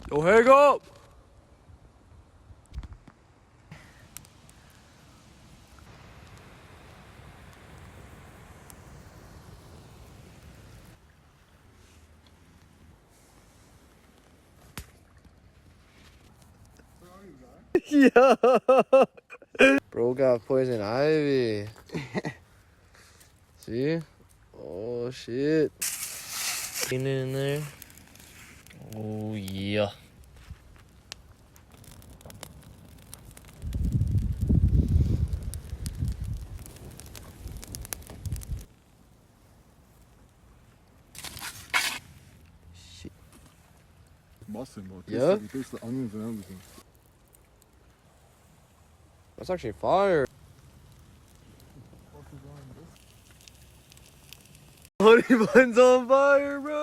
Yo, hang up! Yeah. Bro got poison ivy. See? Oh shit. Clean it in there. Oh yeah. Shit. Busting, bro. Yeah? You taste the onions and everything. That's actually fire. Honey bun's on fire, bro.